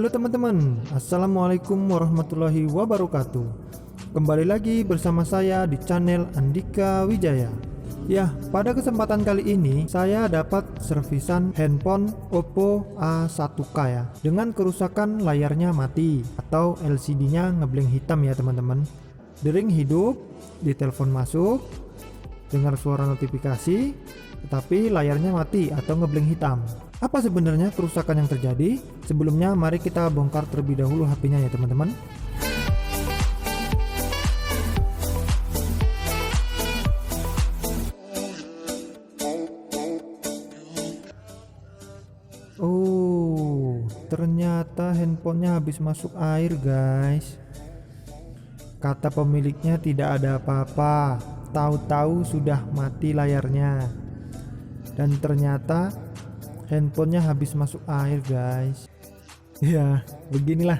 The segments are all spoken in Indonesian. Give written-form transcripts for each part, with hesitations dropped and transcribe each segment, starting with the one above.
Halo teman-teman, Assalamualaikum warahmatullahi wabarakatuh. Kembali lagi bersama saya di channel Andika Wijaya. Ya, pada kesempatan kali ini saya dapat servisan handphone Oppo A1K ya, dengan kerusakan layarnya mati atau LCD-nya ngeblink hitam ya teman-teman. Dering hidup, di telepon masuk, dengar suara notifikasi, tetapi layarnya mati atau ngeblink hitam. Apa sebenarnya kerusakan yang terjadi? Sebelumnya mari kita bongkar terlebih dahulu HP-nya ya teman-teman. Oh, ternyata handphonenya habis masuk air guys. Kata pemiliknya tidak ada apa-apa, tahu-tahu sudah mati layarnya. Dan ternyata handphonenya habis masuk air guys. Ya, beginilah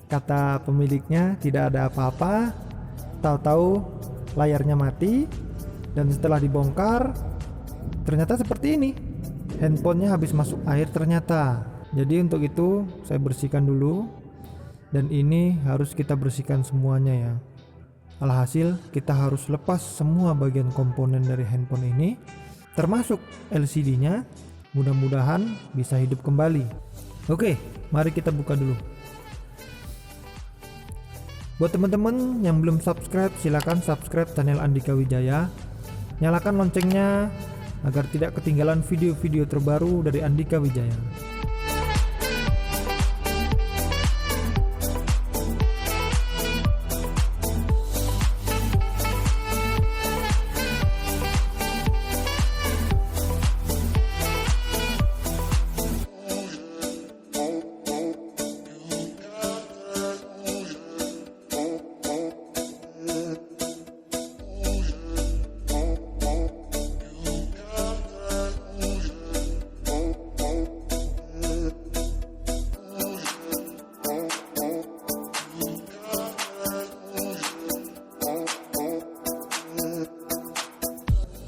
kata pemiliknya, tidak ada apa-apa, tahu-tahu layarnya mati. Dan setelah dibongkar, ternyata seperti ini, handphonenya habis masuk air ternyata. Jadi untuk itu saya bersihkan dulu, dan ini harus kita bersihkan semuanya ya. Alhasil kita harus lepas semua bagian komponen dari handphone ini, termasuk LCD-nya. Mudah-mudahan bisa hidup kembali. Oke, mari kita buka dulu. Buat teman-teman yang belum subscribe, silakan subscribe channel Andika Wijaya. Nyalakan loncengnya agar tidak ketinggalan video-video terbaru dari Andika Wijaya.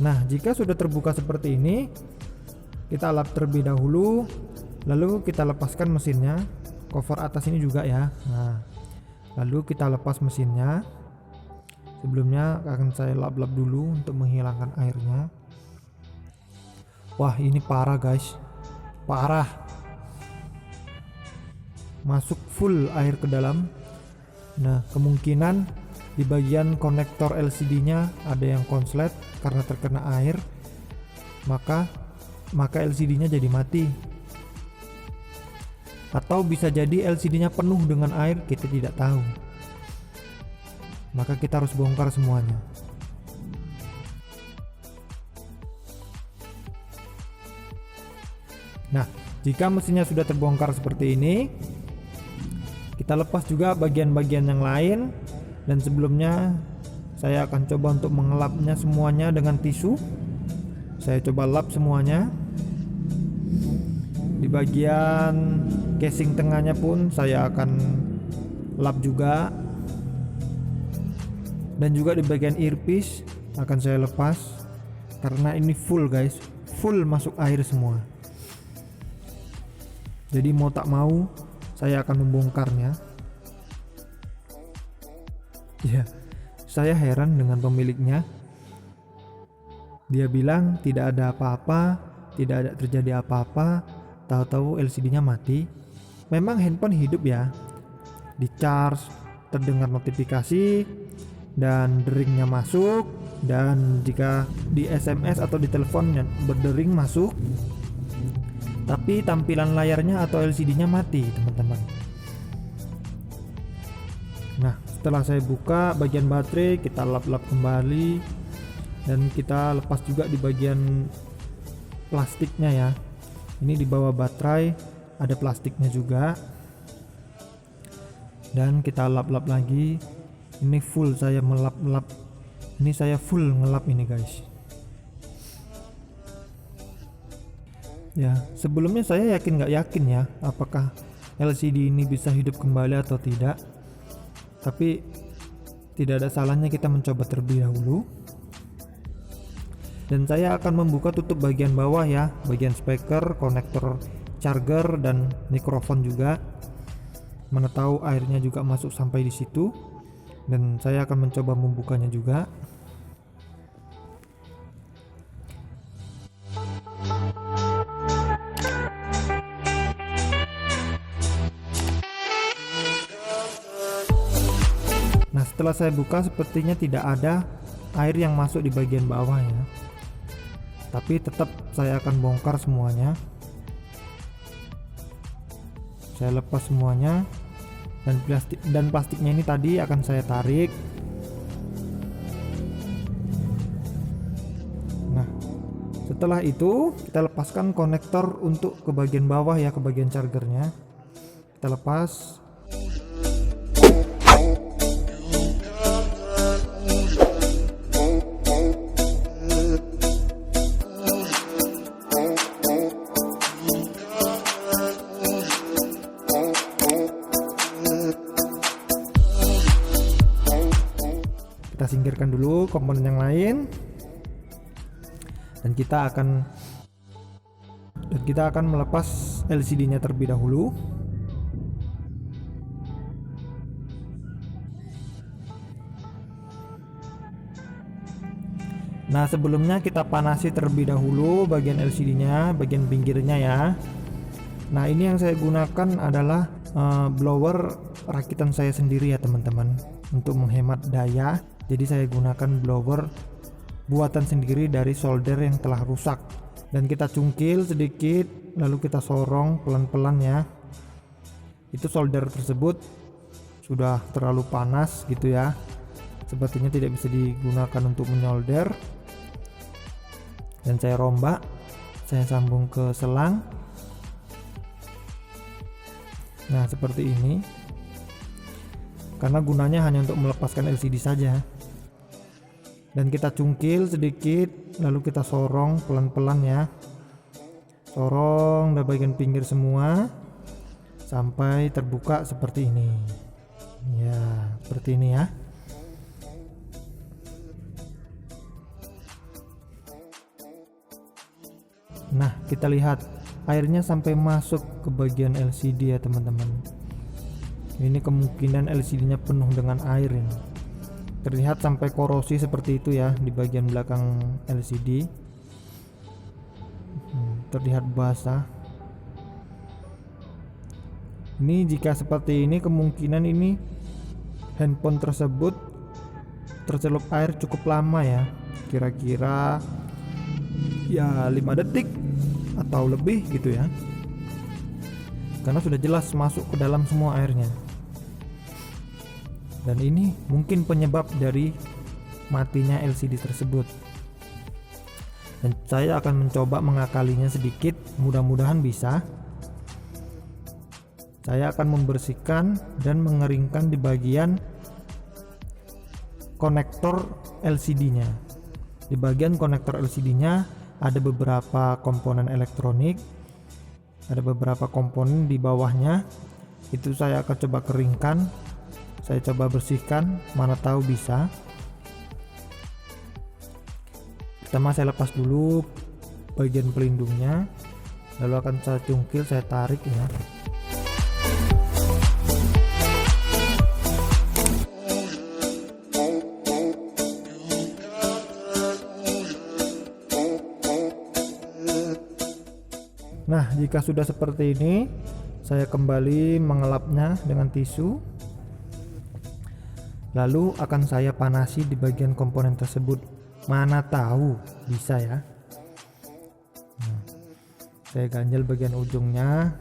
Nah, jika sudah terbuka seperti ini, kita lap terlebih dahulu, lalu kita lepaskan mesinnya, cover atas ini juga ya. Nah, lalu kita lepas mesinnya. Sebelumnya akan saya lap-lap dulu untuk menghilangkan airnya. Wah, ini parah guys, parah, masuk full air ke dalam. Nah, kemungkinan di bagian konektor LCD-nya ada yang konslet karena terkena air, maka LCD-nya jadi mati. Atau bisa jadi LCD-nya penuh dengan air, kita tidak tahu. Maka kita harus bongkar semuanya. Nah, jika mesinnya sudah terbongkar seperti ini, kita lepas juga bagian-bagian yang lain. Dan sebelumnya saya akan coba untuk mengelapnya semuanya dengan tisu. Saya coba lap semuanya. Di bagian casing tengahnya pun saya akan lap juga. Dan juga di bagian earpiece akan saya lepas, karena ini full guys, full masuk air semua. Jadi mau tak mau saya akan membongkarnya. Ya, saya heran dengan pemiliknya. Dia bilang tidak ada apa-apa, tidak ada terjadi apa-apa, tahu-tahu LCD-nya mati. Memang handphone hidup ya, di charge, terdengar notifikasi, dan deringnya masuk. Dan jika di SMS atau di telepon berdering masuk, tapi tampilan layarnya atau LCD-nya mati teman-teman. Nah, setelah saya buka bagian baterai, kita lap-lap kembali, dan kita lepas juga di bagian plastiknya ya. Ini di bawah baterai ada plastiknya juga, dan kita lap-lap lagi. Ini full saya melap-lap, ini saya full ngelap ini guys. Ya, sebelumnya saya nggak yakin ya apakah LCD ini bisa hidup kembali atau tidak. Tapi tidak ada salahnya kita mencoba terlebih dahulu. Dan saya akan membuka tutup bagian bawah ya, bagian speaker, konektor charger, dan mikrofon juga. Mana tahu airnya juga masuk sampai di situ, dan saya akan mencoba membukanya juga. Nah, setelah saya buka sepertinya tidak ada air yang masuk di bagian bawah ya. Tapi tetap saya akan bongkar semuanya. Saya lepas semuanya, dan plastiknya ini tadi akan saya tarik. Nah, setelah itu kita lepaskan konektor untuk ke bagian bawah ya, ke bagian chargernya. Kita lepas. Kita singkirkan dulu komponen yang lain, dan kita akan melepas LCD-nya terlebih dahulu. Nah, sebelumnya kita panasi terlebih dahulu bagian LCD-nya, bagian pinggirnya ya. Nah, ini yang saya gunakan adalah blower rakitan saya sendiri ya teman-teman, untuk menghemat daya. Jadi saya gunakan blower buatan sendiri dari solder yang telah rusak, dan kita cungkil sedikit lalu kita sorong pelan-pelan ya. Itu solder tersebut sudah terlalu panas gitu ya, sepertinya tidak bisa digunakan untuk menyolder. Dan saya rombak, saya sambung ke selang. Nah, seperti ini, karena gunanya hanya untuk melepaskan LCD saja. Dan kita cungkil sedikit lalu kita sorong pelan-pelan ya, sorong dari bagian pinggir semua sampai terbuka seperti ini ya, seperti ini ya. Nah, kita lihat airnya sampai masuk ke bagian LCD ya teman-teman. Ini kemungkinan LCD-nya penuh dengan air ini. Terlihat sampai korosi seperti itu ya di bagian belakang LCD. Terlihat basah. Ini jika seperti ini, kemungkinan ini handphone tersebut tercelup air cukup lama ya. Kira-kira ya 5 detik atau lebih gitu ya. Karena sudah jelas masuk ke dalam semua airnya. Dan ini mungkin penyebab dari matinya LCD tersebut. Dan saya akan mencoba mengakalinya sedikit, mudah-mudahan bisa. Saya akan membersihkan dan mengeringkan di bagian konektor LCD-nya. Di bagian konektor LCD-nya ada beberapa komponen elektronik, ada beberapa komponen di bawahnya. Itu saya akan coba keringkan. Saya coba bersihkan, mana tahu bisa. Pertama saya lepas dulu bagian pelindungnya, lalu akan saya cungkil, saya tarik ya. Nah, jika sudah seperti ini, saya kembali mengelapnya dengan tisu. Lalu akan saya panasi di bagian komponen tersebut, mana tahu bisa ya. Nah, saya ganjel bagian ujungnya,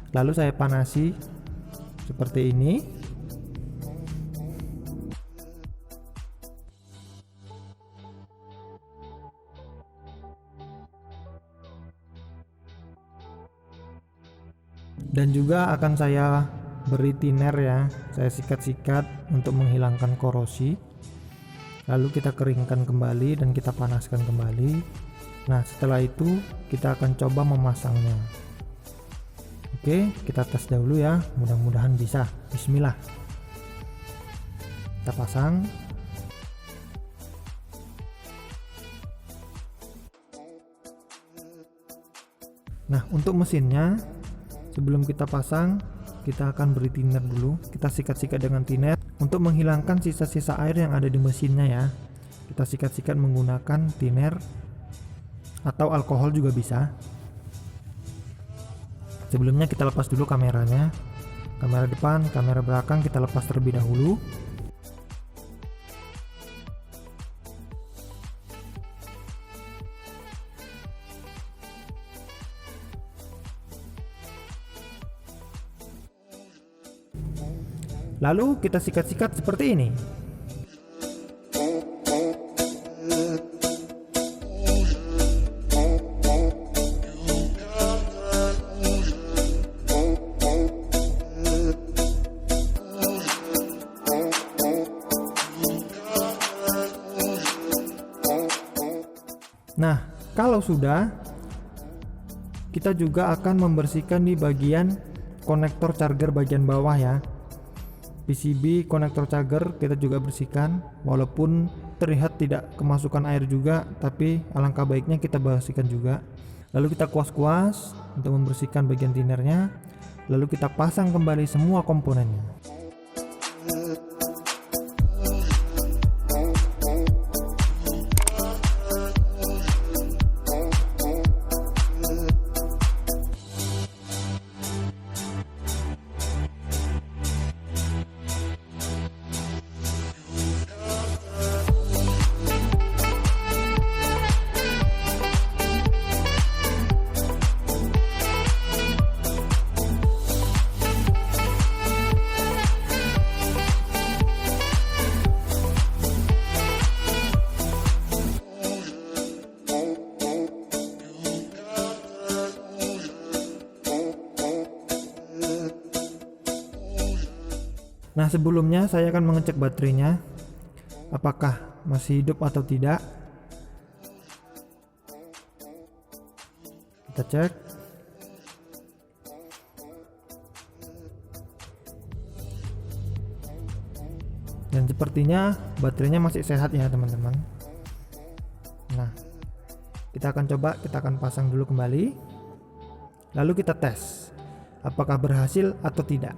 lalu saya panasi seperti ini. Dan juga akan saya beri thinner ya, saya sikat-sikat untuk menghilangkan korosi. Lalu kita keringkan kembali dan kita panaskan kembali. Nah, setelah itu kita akan coba memasangnya. Oke, kita tes dahulu ya, mudah-mudahan bisa. Bismillah. Kita pasang. Nah, untuk mesinnya sebelum kita pasang, kita akan beri thinner dulu. Kita sikat-sikat dengan thinner untuk menghilangkan sisa-sisa air yang ada di mesinnya ya. Kita sikat-sikat menggunakan thinner atau alkohol juga bisa. Sebelumnya kita lepas dulu kameranya. Kamera depan, kamera belakang kita lepas terlebih dahulu. Lalu kita sikat-sikat seperti ini. Nah, kalau sudah, kita juga akan membersihkan di bagian konektor charger bagian bawah ya. PCB konektor charger kita juga bersihkan, walaupun terlihat tidak kemasukan air juga, tapi alangkah baiknya kita bersihkan juga. Lalu kita kuas-kuas untuk membersihkan bagian thinnernya, lalu kita pasang kembali semua komponennya. Nah, sebelumnya saya akan mengecek baterainya apakah masih hidup atau tidak. Kita cek. Dan sepertinya baterainya masih sehat ya teman-teman. Nah, kita akan pasang dulu kembali. Lalu kita tes apakah berhasil atau tidak.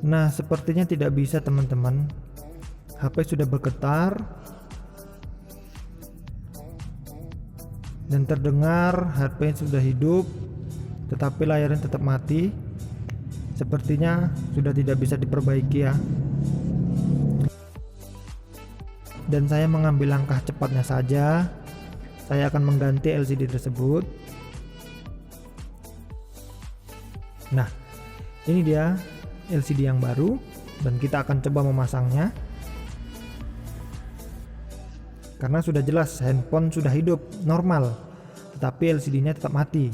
Nah, sepertinya tidak bisa teman-teman. HP sudah bergetar dan terdengar HP sudah hidup, tetapi layarnya tetap mati. Sepertinya sudah tidak bisa diperbaiki ya. Dan saya mengambil langkah cepatnya saja. Saya akan mengganti LCD tersebut. Nah, ini dia LCD yang baru dan kita akan coba memasangnya. Karena sudah jelas handphone sudah hidup normal, tetapi LCD-nya tetap mati.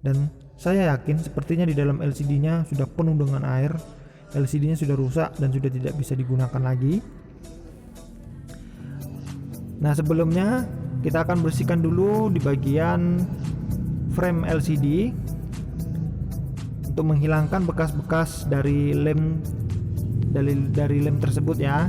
Dan saya yakin sepertinya di dalam LCD-nya sudah penuh dengan air. LCD-nya sudah rusak dan sudah tidak bisa digunakan lagi. Nah, sebelumnya kita akan bersihkan dulu di bagian frame LCD untuk menghilangkan bekas-bekas dari lem tersebut ya.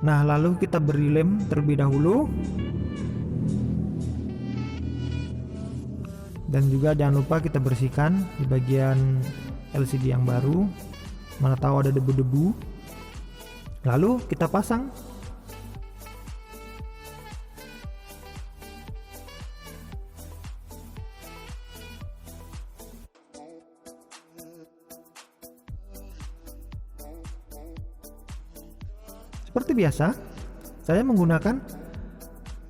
Nah, lalu kita beri lem terlebih dahulu. Dan juga jangan lupa kita bersihkan di bagian LCD yang baru. Mana tahu ada debu-debu. Lalu kita pasang. Seperti biasa, saya menggunakan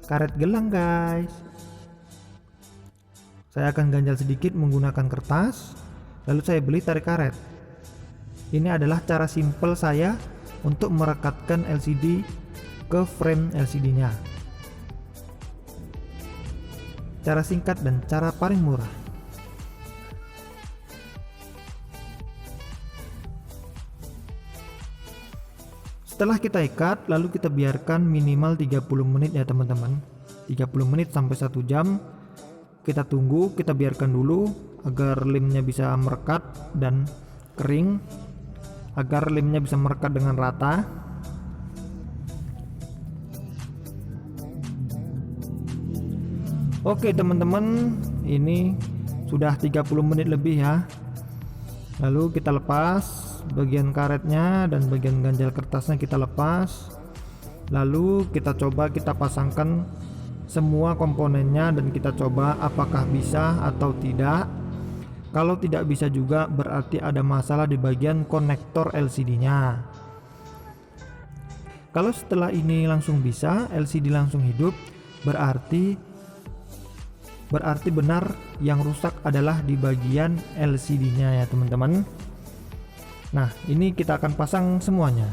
karet gelang, guys. Saya akan ganjal sedikit menggunakan kertas, lalu saya beli tarik karet. Ini adalah cara simple saya untuk merekatkan LCD ke frame LCD-nya. cara singkat dan cara paling murah. Setelah kita ikat, lalu kita biarkan minimal 30 menit ya teman-teman. 30 menit sampai 1 jam. Kita tunggu, kita biarkan dulu agar lemnya bisa merekat dan kering, agar lemnya bisa merekat dengan rata. Oke teman-teman, ini sudah 30 menit lebih ya. Lalu kita lepas bagian karetnya dan bagian ganjal kertasnya, kita lepas. Lalu kita coba kita pasangkan semua komponennya dan kita coba apakah bisa atau tidak. Kalau tidak bisa juga berarti ada masalah di bagian konektor LCD-nya. Kalau setelah ini langsung bisa, LCD langsung hidup, berarti benar yang rusak adalah di bagian LCD-nya ya teman-teman. Nah, ini kita akan pasang semuanya.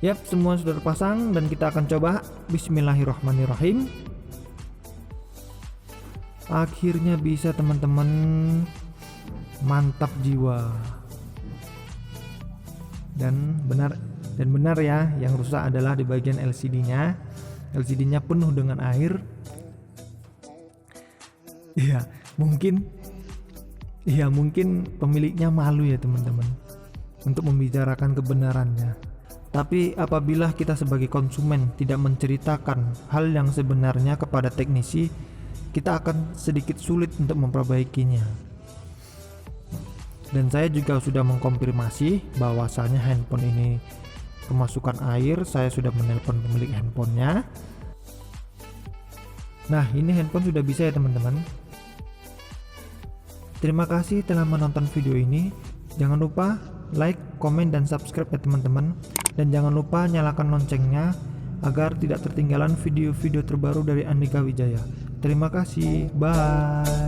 Yap, semua sudah terpasang dan kita akan coba. Bismillahirrahmanirrahim. Akhirnya bisa teman-teman, mantap jiwa. Dan benar ya, yang rusak adalah di bagian LCD-nya. LCD-nya penuh dengan air. Iya, mungkin pemiliknya malu ya teman-teman untuk membicarakan kebenarannya. Tapi apabila kita sebagai konsumen tidak menceritakan hal yang sebenarnya kepada teknisi, kita akan sedikit sulit untuk memperbaikinya. Dan saya juga sudah mengkonfirmasi bahwasanya handphone ini kemasukan air. Saya sudah menelpon pemilik handphonenya. Nah, ini handphone sudah bisa ya teman-teman. Terima kasih telah menonton video ini. Jangan lupa like, komen, dan subscribe ya teman-teman. Dan jangan lupa nyalakan loncengnya agar tidak tertinggalan video-video terbaru dari Andika Wijaya. Terima kasih, bye.